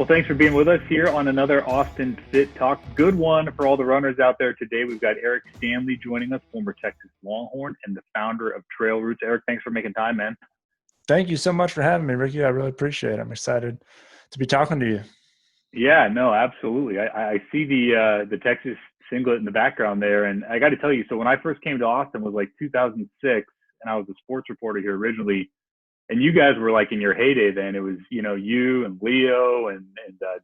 Well, thanks for being with us here on another Austin Fit Talk. Good one for all the runners out there today. We've got Erik Stanley joining us, former Texas Longhorn and the founder of Trail Roots. Erik, thanks for making time, man. Thank you so much for having me, Ricky. I really appreciate it. I'm excited to be talking to you. Yeah, no, absolutely. I see the Texas singlet in the background there, and I got to tell you, so when I first came to Austin was like 2006, and I was a sports reporter here originally. And you guys were like in your heyday then. It was, you and Leo and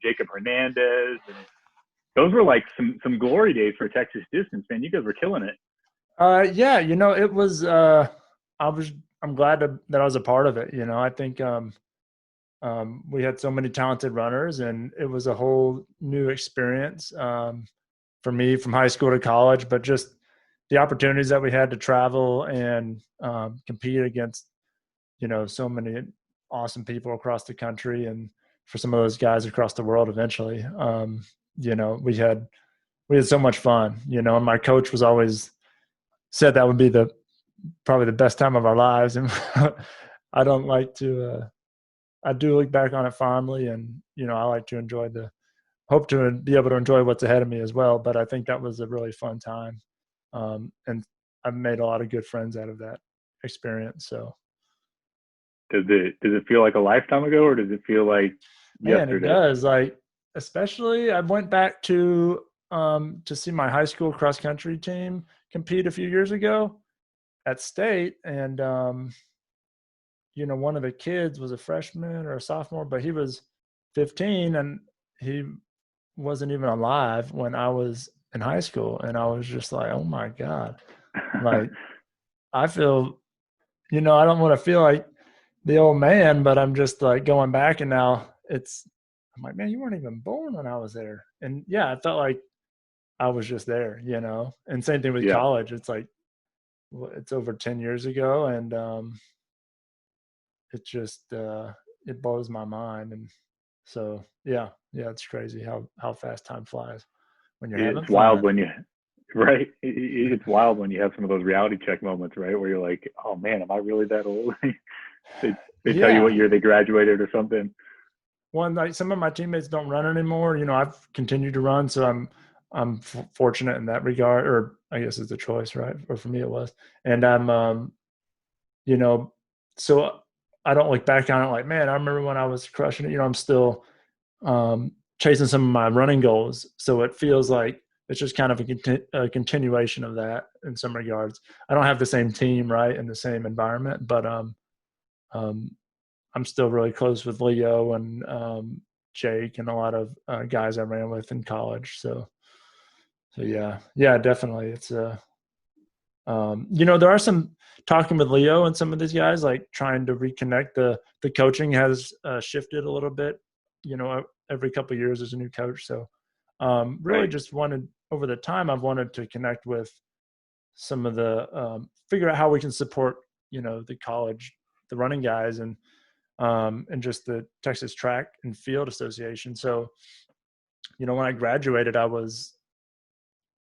Jacob Hernandez. And those were like some glory days for Texas distance, man. You guys were killing it. Yeah, it was, I'm glad that I was a part of it. I think we had so many talented runners, and it was a whole new experience for me from high school to college, but just the opportunities that we had to travel and compete against so many awesome people across the country, and for some of those guys across the world eventually. We had so much fun, and my coach was always said that would be probably the best time of our lives. And I don't like to, I do look back on it fondly, and, I like to hope to be able to enjoy what's ahead of me as well. But I think that was a really fun time. And I've made a lot of good friends out of that experience. So. Does it feel like a lifetime ago, or does it feel like yesterday? Man, it does. Like, especially I went back to see my high school cross country team compete a few years ago at state, and one of the kids was a freshman or a sophomore, but he was 15 and he wasn't even alive when I was in high school, and I was just like, oh my God. Like, I feel, I don't want to feel like the old man, but I'm just like going back, and now I'm like, man, you weren't even born when I was there. And yeah, I felt like I was just there, and same thing with Yeah. college. It's like, it's over 10 years ago. And it just, it blows my mind. And so, yeah, it's crazy how fast time flies when you're having It's wild fun. when right. It's wild when you have some of those reality check moments, right? Where you're like, oh man, am I really that old? They tell you what year they graduated or something. One, like, some of my teammates don't run anymore. I've continued to run, so I'm fortunate in that regard, or I guess it's a choice, right? Or for me, it was. And I'm, so I don't look back on it like, man, I remember when I was crushing it. I'm still chasing some of my running goals, so it feels like it's just kind of a continuation of that in some regards. I don't have the same team, right, in the same environment, but I'm still really close with Leo and Jake and a lot of guys I ran with in college. So yeah, definitely. It's there are some talking with Leo and some of these guys, like trying to reconnect. The coaching has shifted a little bit. Every couple of years there's a new coach. So really Right. just wanted, over the time, I've wanted to connect with some of the figure out how we can support the college, the running guys, and just the Texas Track and Field Association. So, when I graduated, I was,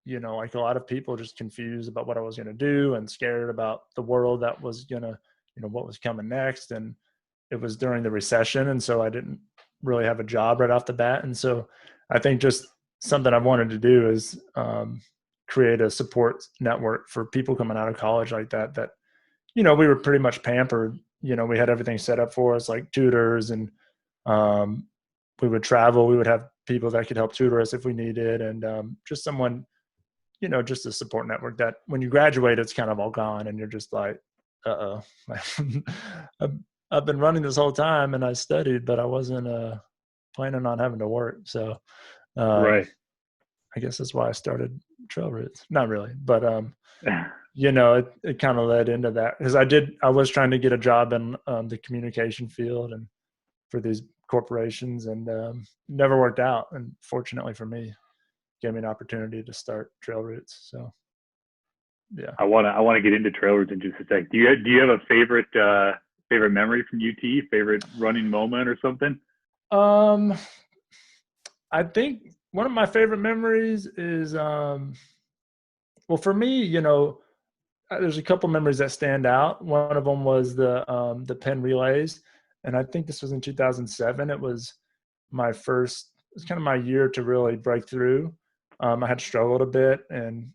like a lot of people, just confused about what I was going to do and scared about the world that was going to, what was coming next. And it was during the recession. And so I didn't really have a job right off the bat. And so I think just something I wanted to do is create a support network for people coming out of college like that, we were pretty much pampered. We had everything set up for us, like tutors, and we would travel. We would have people that could help tutor us if we needed, and just someone, just a support network that when you graduate, it's kind of all gone, and you're just like, uh-oh. I've been running this whole time, and I studied, but I wasn't planning on having to work. So Right. I guess that's why I started Trail Roots. Not really, but it kind of led into that, because I was trying to get a job in the communication field and for these corporations, and never worked out. And fortunately for me, gave me an opportunity to start Trail Roots. So yeah. I want to get into Trail Roots in just a sec. Do you have a favorite memory from UT? Favorite running moment or something? I think one of my favorite memories is well, for me, there's a couple memories that stand out. One of them was the Penn relays, and I think this was in 2007. It was it's kind of my year to really break through. I had struggled a bit, and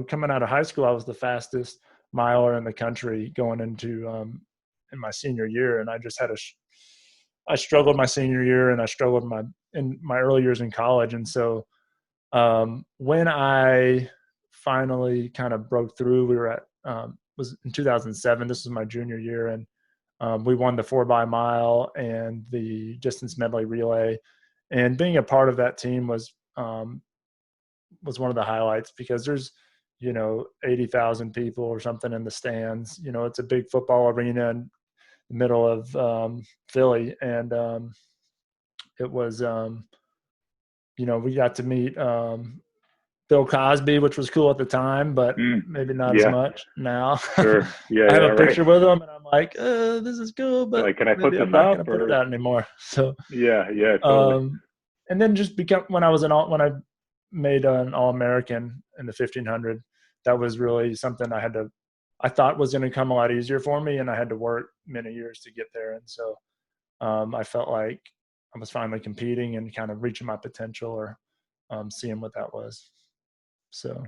coming out of high school, I was the fastest miler in the country going into in my senior year, and I just had I struggled my senior year, and I struggled in my early years in college, and so when I finally kind of broke through, we were at was in 2007. This was my junior year, and we won the 4x mile and the distance medley relay, and being a part of that team was one of the highlights, because there's 80,000 people or something in the stands. It's a big football arena in the middle of Philly, and it was we got to meet Bill Cosby, which was cool at the time, but maybe not as much now. Sure. Yeah. I have a right. picture with him, and I'm like, this is cool, but like, can I put maybe this I'm not up? going to put it out anymore. So Yeah, totally. And then just when I made an All-American in the 1500, that was really something I thought was going to come a lot easier for me, and I had to work many years to get there. And so I felt like I was finally competing and kind of reaching my potential, or seeing what that was. So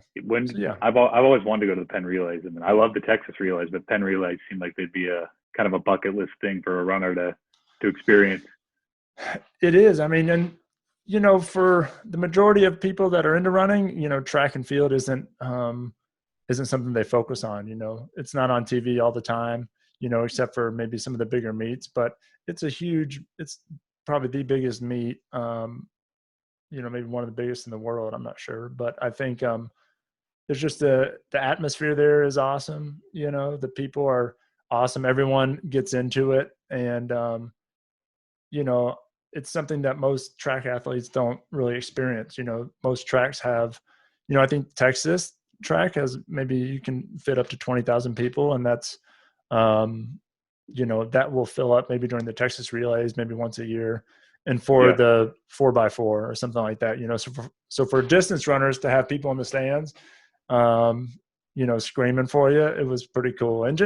yeah, I've always wanted to go to the Penn Relays, and I love the Texas Relays, but Penn Relays seem like they'd be a kind of a bucket list thing for a runner to experience. It is. I mean, and for the majority of people that are into running, track and field isn't something they focus on. It's not on TV all the time, except for maybe some of the bigger meets, but it's probably the biggest meet, maybe one of the biggest in the world. I'm not sure, but I think there's just the atmosphere there is awesome. The people are awesome. Everyone gets into it, and it's something that most track athletes don't really experience. Most tracks have, I think Texas track has, maybe you can fit up to 20,000 people, and that's that will fill up maybe during the Texas Relays, maybe once a year. And for the 4x4 or something like that, so for distance runners to have people in the stands, screaming for you, it was pretty cool. And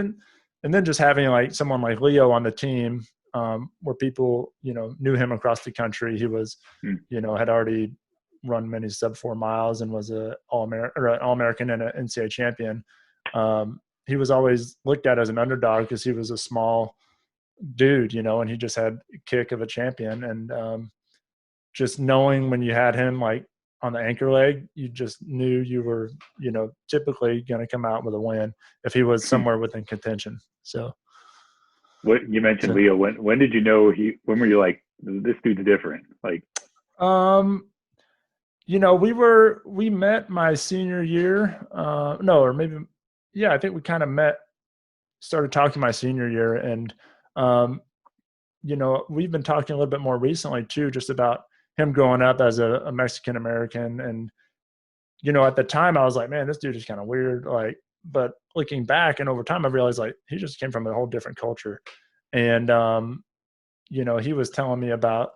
then just having like someone like Leo on the team, where people, knew him across the country. He was, had already run many sub 4 miles and was an All-American and an NCAA champion. He was always looked at as an underdog because he was a small dude, and he just had a kick of a champion. And just knowing when you had him like on the anchor leg, you just knew you were, typically going to come out with a win if he was somewhere within contention. So what you mentioned, Leo, when did you know when were you like, this dude's different? Like, we met my senior year, I think we kind of started talking my senior year. And, we've been talking a little bit more recently too, just about him growing up as a Mexican American. And, at the time I was like, man, this dude is kind of weird. Like, but looking back and over time, I realized like he just came from a whole different culture. And, he was telling me about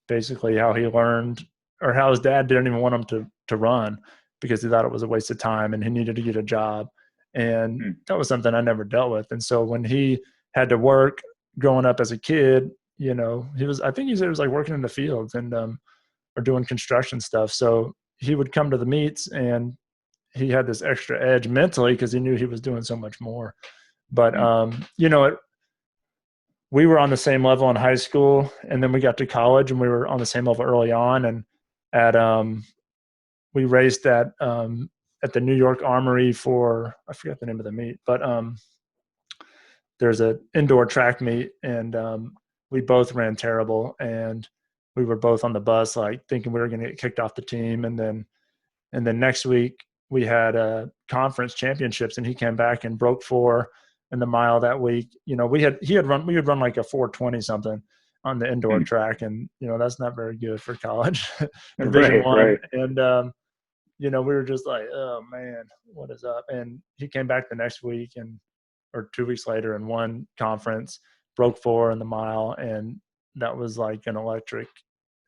basically how he learned, or how his dad didn't even want him to run because he thought it was a waste of time and he needed to get a job. And that was something I never dealt with. And so when he had to work growing up as a kid, I think he said it was like working in the fields and, or doing construction stuff. So he would come to the meets and he had this extra edge mentally because he knew he was doing so much more. But, we were on the same level in high school, and then we got to college and we were on the same level early on. And we raced at the New York Armory for, I forget the name of the meet, but there's an indoor track meet, and we both ran terrible, and we were both on the bus, like thinking we were going to get kicked off the team. And then next week we had conference championships, and he came back and broke 4 in the mile that week. We had run like a 4:20 something on the indoor track, and that's not very good for college Division I. Right. And we were just like, oh man, what is up? And he came back the next week or 2 weeks later and won conference, broke 4 in the mile, and that was like an electric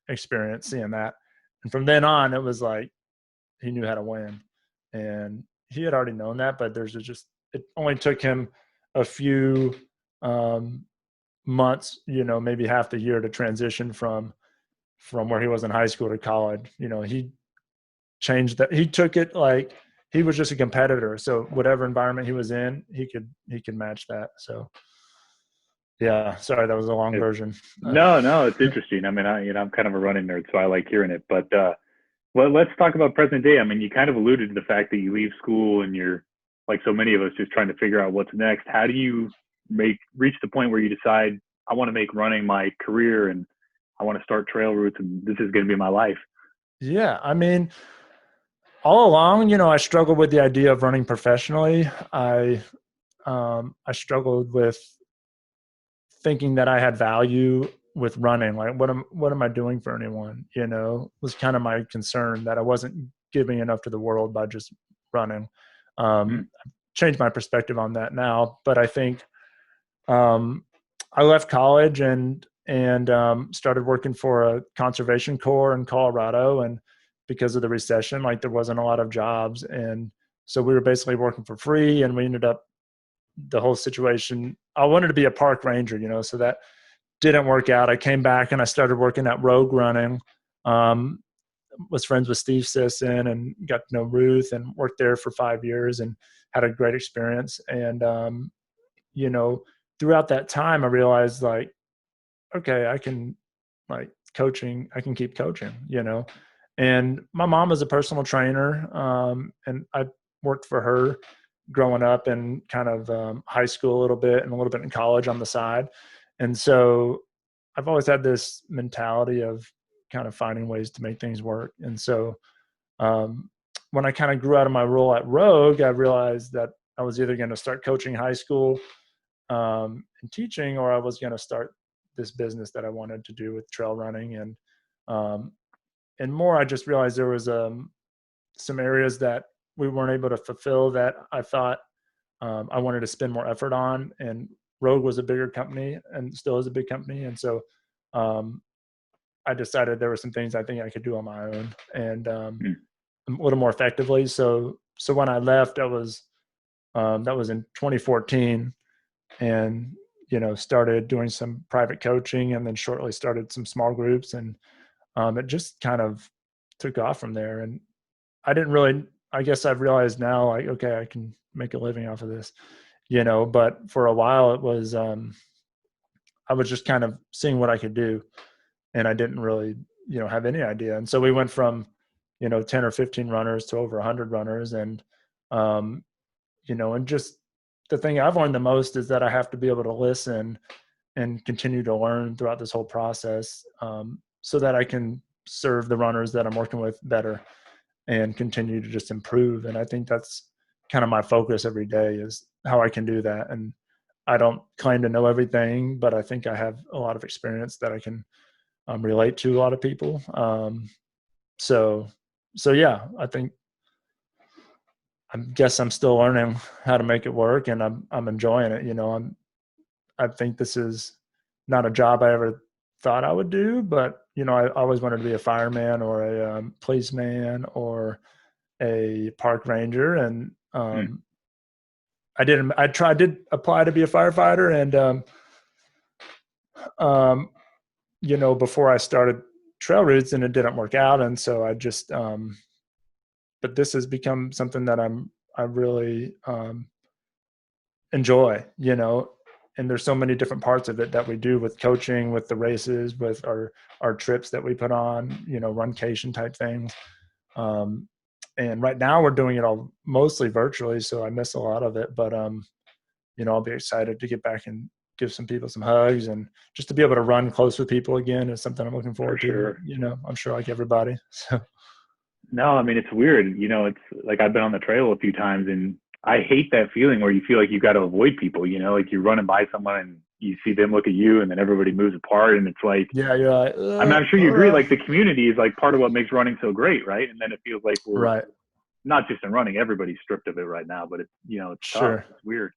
experience seeing that. And from then on, it was like he knew how to win, and he had already known that, but it only took him a few months, maybe half the year to transition from from where he was in high school to college. He changed that. He took it like he was just a competitor. So whatever environment he was in, he could match that. So yeah, sorry, that was a long version. No, it's interesting. I mean, I'm kind of a running nerd, so I like hearing it. But well, let's talk about present day. I mean, you kind of alluded to the fact that you leave school and you're, like so many of us, just trying to figure out what's next. How do you reach the point where you decide, I want to make running my career and I want to start trail routes and this is going to be my life? Yeah, I mean, all along, I struggled with the idea of running professionally. I struggled with thinking that I had value with running. Like, what am I doing for anyone? Was kind of my concern, that I wasn't giving enough to the world by just running. I've changed my perspective on that now, but I think I left college and started working for a conservation corps in Colorado, and because of the recession, like there wasn't a lot of jobs, and so we were basically working for free, and we ended up, the whole situation, I wanted to be a park ranger, so that didn't work out. I came back and I started working at Rogue Running. Was friends with Steve Sisson and got to know Ruth, and worked there for 5 years and had a great experience. And, throughout that time, I realized, like, okay, I can, like, coaching, I can keep coaching, and my mom was a personal trainer. And I worked for her growing up and kind of high school a little bit and a little bit in college on the side. And so I've always had this mentality of kind of finding ways to make things work. And so when I kind of grew out of my role at Rogue, I realized that I was either going to start coaching high school and teaching, or I was going to start this business that I wanted to do with trail running. And more, I just realized there was some areas that we weren't able to fulfill that I thought I wanted to spend more effort on. And Rogue was a bigger company and still is a big company. And so I decided there were some things I think I could do on my own and a little more effectively. So when I left, that was in 2014, and, started doing some private coaching, and then shortly started some small groups, and it just kind of took off from there. And I guess I've realized now, like, okay, I can make a living off of this, but for a while it was, I was just kind of seeing what I could do, and I didn't really, have any idea. And so we went from, 10 or 15 runners to over 100 runners. And, and just the thing I've learned the most is that I have to be able to listen and continue to learn throughout this whole process, so that I can serve the runners that I'm working with better and continue to just improve. And I think that's kind of my focus every day, is how I can do that. And I don't claim to know everything, but I think I have a lot of experience that I can relate to a lot of people. So yeah, I guess I'm still learning how to make it work, and I'm enjoying it. I think this is not a job I ever thought I would do, but, I always wanted to be a fireman or a policeman or a park ranger. And I did apply to be a firefighter, and before I started trail routes, and it didn't work out. And so I just but this has become something that I really enjoy, and there's so many different parts of it that we do with coaching, with the races, with our trips that we put on, runcation type things. And right now we're doing it all mostly virtually, so I miss a lot of it, but I'll be excited to get back and give some people some hugs, and just to be able to run close with people again is something I'm looking forward to. I'm sure, like everybody. So. No, I mean, it's weird. It's like, I've been on the trail a few times, and I hate that feeling where you feel like you've got to avoid people, like you're running by someone and you see them look at you, and then everybody moves apart. And it's like, yeah, you're like, I'm sure you agree. Like, the community is like part of what makes running so great. Right. And then it feels like we're right. Not just in running, everybody's stripped of it right now, but it's, it's sure. tough. It's weird.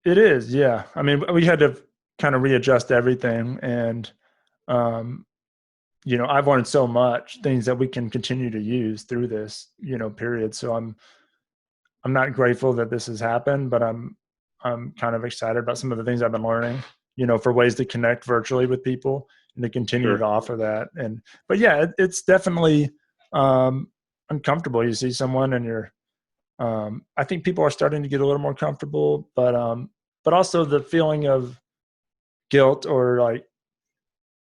It is. Yeah. I mean, we had to kind of readjust everything, and, I've learned so much things that we can continue to use through this, period. So I'm not grateful that this has happened, but I'm kind of excited about some of the things I've been learning, for ways to connect virtually with people, and to continue Sure. to offer that. But yeah, it's definitely uncomfortable. You see someone and you're, I think people are starting to get a little more comfortable, but also the feeling of guilt or like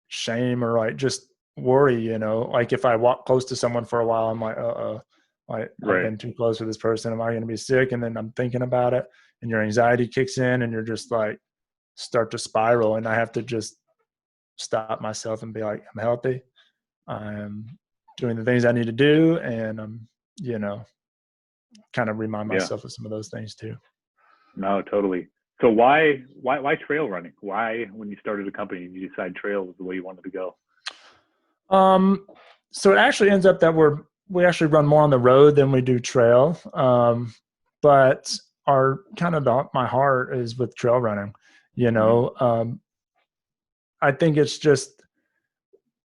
shame or like just worry, like if I walk close to someone for a while, I'm like, like I've Right. been too close with this person. Am I going to be sick? And then I'm thinking about it, and your anxiety kicks in, and you're just like start to spiral. And I have to just stop myself and be like, I'm healthy. I'm doing the things I need to do, and I'm, you know, kind of remind Yeah. myself of some of those things too. No, totally. So why trail running? Why, when you started a company, did you decide trail was the way you wanted to go? Um, so it actually ends up that we actually run more on the road than we do trail. But our kind of my heart is with trail running. Mm-hmm. I think it's just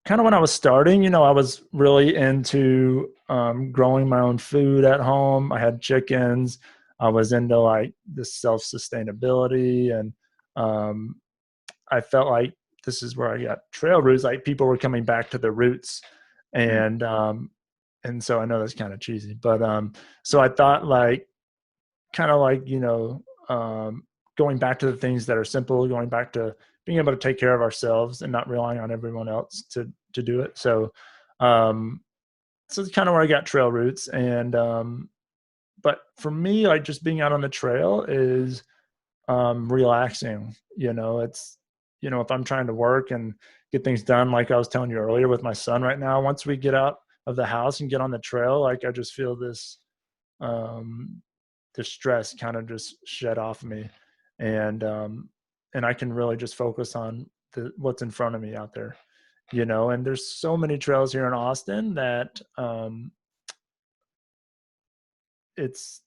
kind of when I was starting, I was really into growing my own food at home. I had chickens. I was into like the self sustainability, and um, I felt like this is where I got trail roots. Like people were coming back to their roots, and so I know that's kind of cheesy, but so I thought like kind of like going back to the things that are simple, going back to being able to take care of ourselves and not relying on everyone else to do it. Um, so it's kind of where I got trail roots, and but for me, like just being out on the trail is relaxing. It's if I'm trying to work and get things done, like I was telling you earlier with my son right now, once we get out of the house and get on the trail, like I just feel um, this stress kind of just shed off me, and and I can really just focus on what's in front of me out there. And there's so many trails here in Austin that it's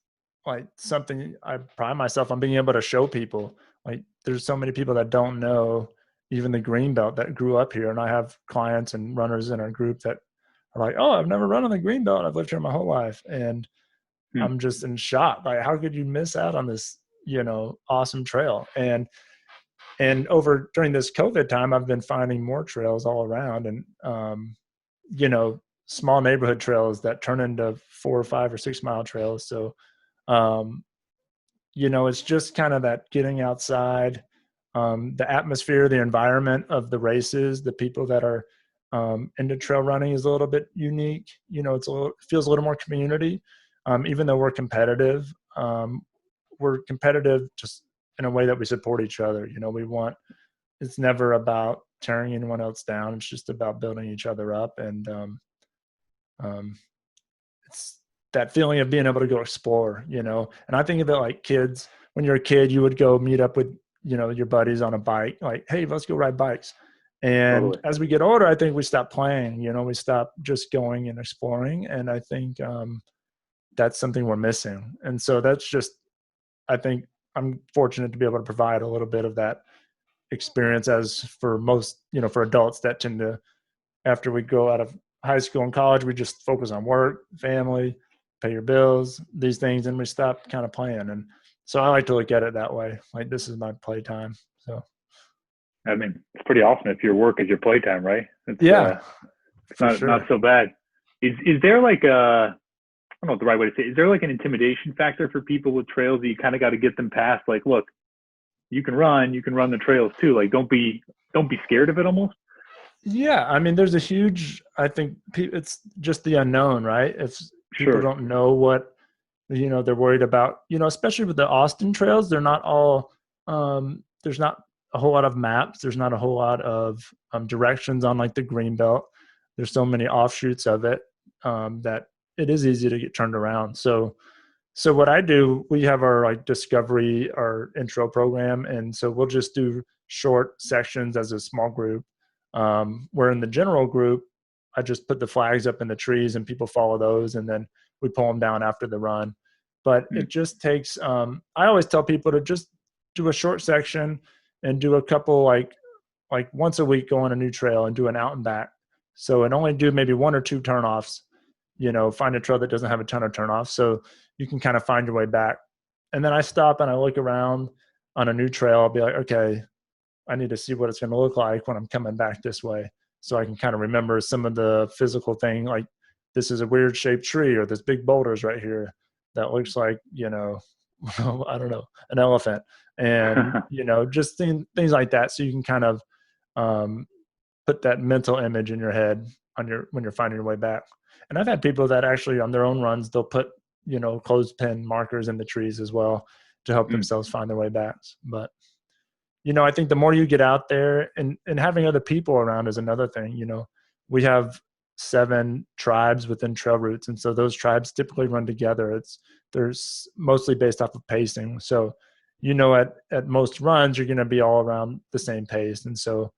like something I pride myself on being able to show people. Like there's so many people that don't know even the green belt that grew up here. And I have clients and runners in our group that are like, oh, I've never run on the green belt. I've lived here my whole life. And Hmm. I'm just in shock. Like, how could you miss out on this, awesome trail? And over during this COVID time, I've been finding more trails all around, and you know, small neighborhood trails that turn into 4 or 5 or 6 mile trails. So, um, it's just kind of that getting outside, the atmosphere, the environment of the races, the people that are into trail running is a little bit unique. It feels a little more community, even though we're competitive. We're competitive just in a way that we support each other. It's never about tearing anyone else down. It's just about building each other up. And um, it's that feeling of being able to go explore, and I think of it like kids. When you're a kid, you would go meet up with, your buddies on a bike, like, hey, let's go ride bikes. And Totally. as we get older, I think we stop playing, we stop just going and exploring. And I think that's something we're missing. And so that's just, I think I'm fortunate to be able to provide a little bit of that experience, as for most, for adults that tend to, after we go out of high school and college, we just focus on work, family, pay your bills, these things, and we stop kind of playing. And so I like to look at it that way. Like, this is my playtime. So I mean, it's pretty awesome if your work is your playtime, right? yeah, It's for not sure. so bad. Is there like a, I don't know what the right way to say it. Is there like an intimidation factor for people with trails that you kind of got to get them past? Like, look, you can run the trails too. Like, don't be scared of it almost. Yeah. I mean, there's a huge, I think it's just the unknown, right? If people Sure. don't know what, they're worried about, especially with the Austin trails, they're not all, there's not a whole lot of maps. There's not a whole lot of directions on like the green belt. There's so many offshoots of it that it is easy to get turned around. So what I do, we have our like discovery, our intro program. And so we'll just do short sections as a small group. Where in the general group, I just put the flags up in the trees and people follow those. And then we pull them down after the run. But Hmm. it just takes, I always tell people to just do a short section and do a couple, like once a week, go on a new trail and do an out and back. So, and only do maybe 1 or 2 turnoffs, find a trail that doesn't have a ton of turnoffs. So you can kind of find your way back. And then I stop and I look around on a new trail. I'll be like, okay, I need to see what it's going to look like when I'm coming back this way. So I can kind of remember some of the physical thing, like this is a weird shaped tree, or this big boulder's right here that looks like, I don't know, an elephant. And, just things like that. So you can kind of put that mental image in your head when you're finding your way back. And I've had people that actually on their own runs, they'll put, clothespin markers in the trees as well to help themselves find their way back. But, I think the more you get out there and having other people around is another thing. We have 7 tribes within trail routes. And so those tribes typically run together. They're mostly based off of pacing. So, at most runs, you're going to be all around the same pace. And so,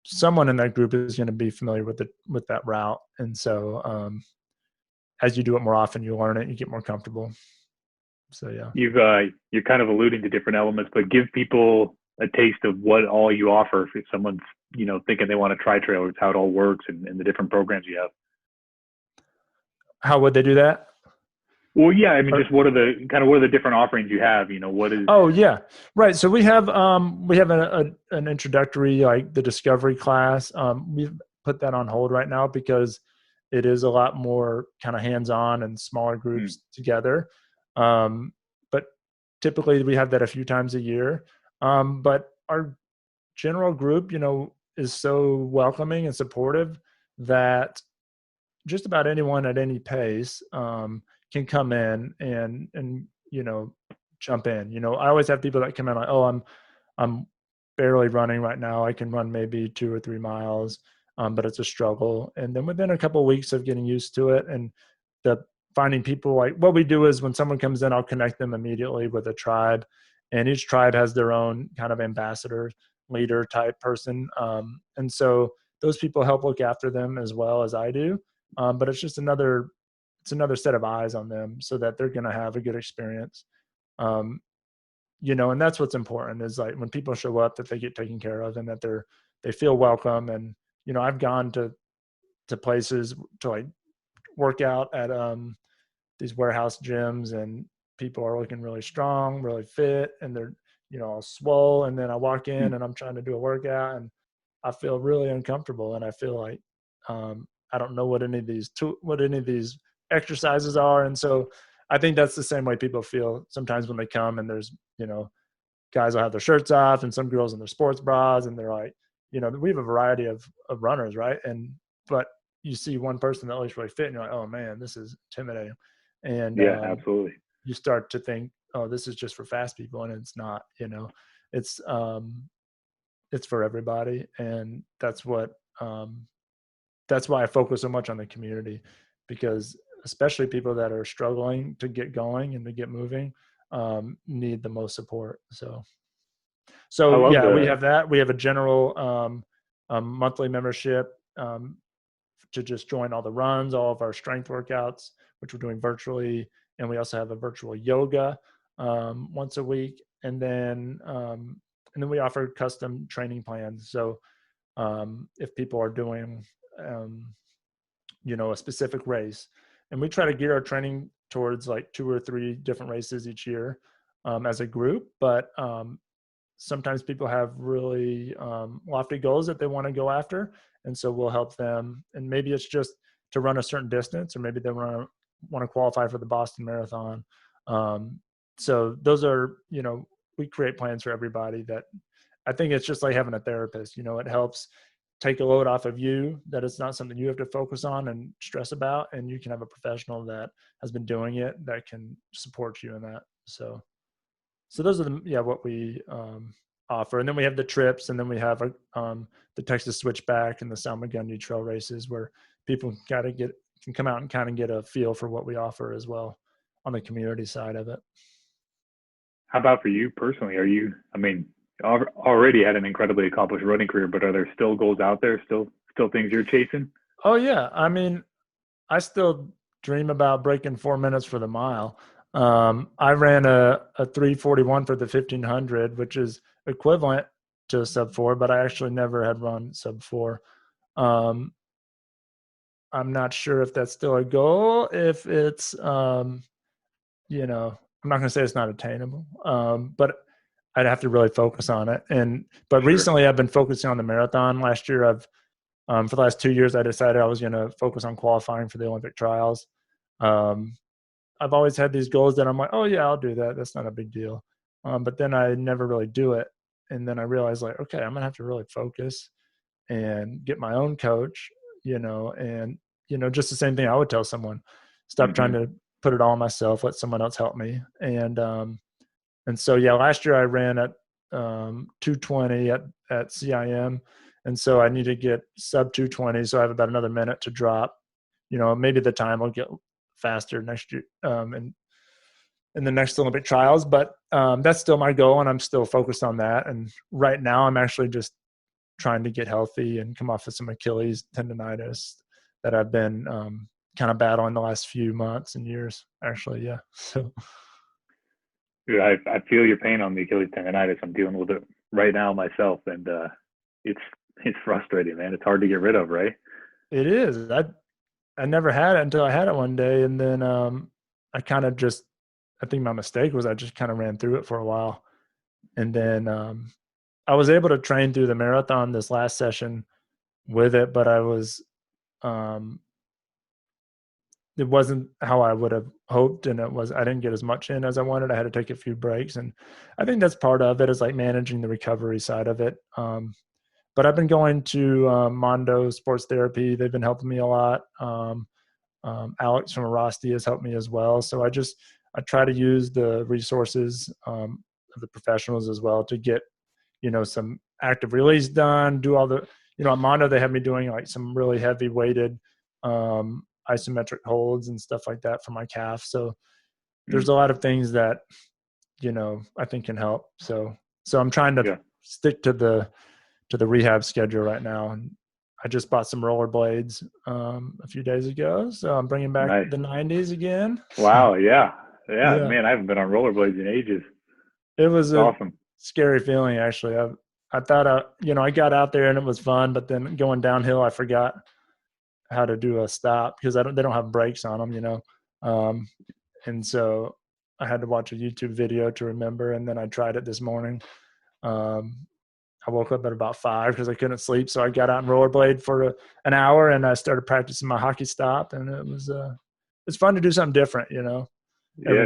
someone in that group is going to be familiar with that route. And so, as you do it more often, you learn it, you get more comfortable. So, yeah. You're kind of alluding to different elements, but give people a taste of what all you offer if someone's, thinking they want to try trailers, how it all works and the different programs you have. How would they do that? Well, yeah, I mean, just what are the different offerings you have? What is? Oh, yeah, right. So we have an introductory, like the discovery class. We've put that on hold right now because it is a lot more kind of hands-on and smaller groups together. But typically we have that a few times a year. But our general group, is so welcoming and supportive that just about anyone at any pace can come in and jump in. I always have people that come in like, oh, I'm barely running right now. I can run maybe 2 or 3 miles, but it's a struggle. And then within a couple of weeks of getting used to it and finding people, like what we do is when someone comes in, I'll connect them immediately with a tribe, and each tribe has their own kind of ambassador, leader type person. And so those people help look after them as well as I do. But it's just another set of eyes on them so that they're going to have a good experience. And that's what's important is like when people show up that they get taken care of and that they feel welcome. And, I've gone to places to like work out at these warehouse gyms, and people are looking really strong, really fit, and they're, all swole. And then I walk in and I'm trying to do a workout and I feel really uncomfortable. And I feel like, I don't know what any of these exercises are. And so I think that's the same way people feel sometimes when they come and there's, guys will have their shirts off and some girls in their sports bras, and they're like, we have a variety of runners. Right. But you see one person that looks really fit and you're like, oh man, this is intimidating. And yeah, absolutely. You start to think, oh, this is just for fast people. And it's not, it's for everybody. And that's why I focus so much on the community, because especially people that are struggling to get going and to get moving need the most support. So yeah, we have that. We have a general monthly membership to just join all the runs, all of our strength workouts, which we're doing virtually. And we also have a virtual yoga once a week. And then we offer custom training plans. So if people are doing, a specific race, and we try to gear our training towards like 2 or 3 different races each year as a group. But sometimes people have really lofty goals that they want to go after. And so we'll help them. And maybe it's just to run a certain distance, or maybe they want to qualify for the Boston Marathon. So those are, we create plans for everybody. That I think it's just like having a therapist. It helps take a load off of you, that it's not something you have to focus on and stress about. And you can have a professional that has been doing it that can support you in that. So those are what we offer. And then we have the trips, and then we have the Texas Switchback and the Salmagundi trail races, where people can come out and kind of get a feel for what we offer as well on the community side of it. How about for you personally? Already had an incredibly accomplished running career, but are there still goals out there? Still things you're chasing? Oh yeah. I still dream about breaking 4 minutes for the mile. I ran a 3:41 for the 1500, which is equivalent to a sub 4, but I actually never had run sub 4. I'm not sure if that's still a goal. If it's, I'm not going to say it's not attainable. But I'd have to really focus on it. But Sure. recently I've been focusing on the marathon. Last year for the last 2 years, I decided I was going to focus on qualifying for the Olympic trials. I've always had these goals that I'm like, oh yeah, I'll do that. That's not a big deal. But then I never really do it. And then I realized like, okay, I'm gonna have to really focus and get my own coach, and, just the same thing I would tell someone, stop trying to put it all on myself, let someone else help me. And so, yeah, last year I ran at 220 at CIM. And so I need to get sub 220. So I have about another minute to drop, maybe the time will get faster next year in the next Olympic trials. But that's still my goal, and I'm still focused on that. And right now I'm actually just trying to get healthy and come off of some Achilles tendonitis that I've been kind of battling the last few months and years, actually. Yeah. So. Dude, I feel your pain on the Achilles tendonitis. I'm dealing with it right now myself, and it's frustrating, man. It's hard to get rid of, right? It is. I never had it until I had it one day, and then I kind of just, I think my mistake was I just kind of ran through it for a while, and then I was able to train through the marathon this last session with it, but I was it wasn't how I would have hoped, and I didn't get as much in as I wanted. I had to take a few breaks, and I think that's part of it, is like managing the recovery side of it. But I've been going to Mondo Sports Therapy. They've been helping me a lot. Alex from Rosti has helped me as well. So I try to use the resources of the professionals as well to get, some active release done, do all the, at Mondo, they have me doing like some really heavy weighted isometric holds and stuff like that for my calf. So there's a lot of things that, I think can help. So I'm trying to stick to the rehab schedule right now. And I just bought some rollerblades a few days ago. So I'm bringing back the 90s again. Wow. Yeah. Man, I haven't been on rollerblades in ages. It was awesome. Scary feeling, actually. I thought, I got out there and it was fun, but then going downhill, I forgot how to do a stop because they don't have brakes on them, and so I had to watch a YouTube video to remember. And then I tried it this morning. I woke up at about 5 because I couldn't sleep. So I got out and rollerblade for an hour, and I started practicing my hockey stop. And it was, it's fun to do something different, every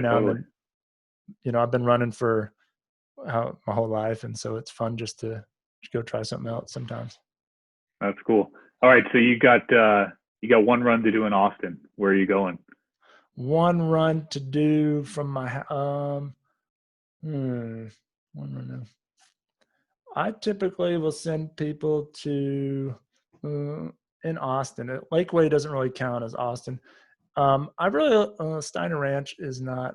now and then. I've been running for my whole life. And so it's fun just to go try something else sometimes. That's cool. All right. So you got one run to do in Austin. Where are you going? One run to do from my, one run. I typically will send people to in Austin. Lakeway doesn't really count as Austin. Steiner Ranch is not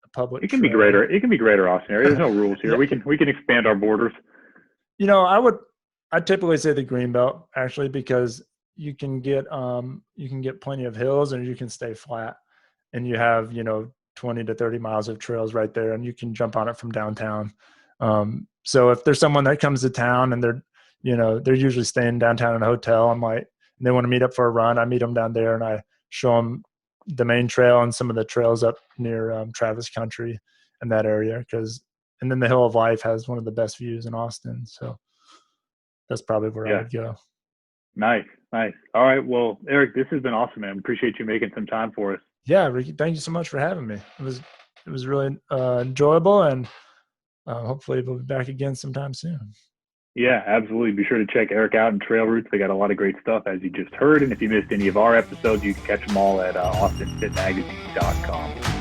a public. It can be greater. It can be greater Austin area. There's no rules here. Yeah. We can expand our borders. I typically say the Greenbelt, actually, because you can get plenty of hills and you can stay flat, and you have 20 to 30 miles of trails right there, and you can jump on it from downtown. So if there's someone that comes to town and they're usually staying downtown in a hotel, and they want to meet up for a run, I meet them down there and I show them the main trail and some of the trails up near Travis Country and that area. And then the Hill of Life has one of the best views in Austin. So that's probably where I would go. Nice. All right. Well, Erik, this has been awesome, man. Appreciate you making some time for us. Yeah, Ricky, thank you so much for having me. It was really enjoyable, and hopefully we'll be back again sometime soon. Yeah, absolutely. Be sure to check Erik out in Trail Roots. They got a lot of great stuff, as you just heard. And if you missed any of our episodes, you can catch them all at austinfitmagazine.com.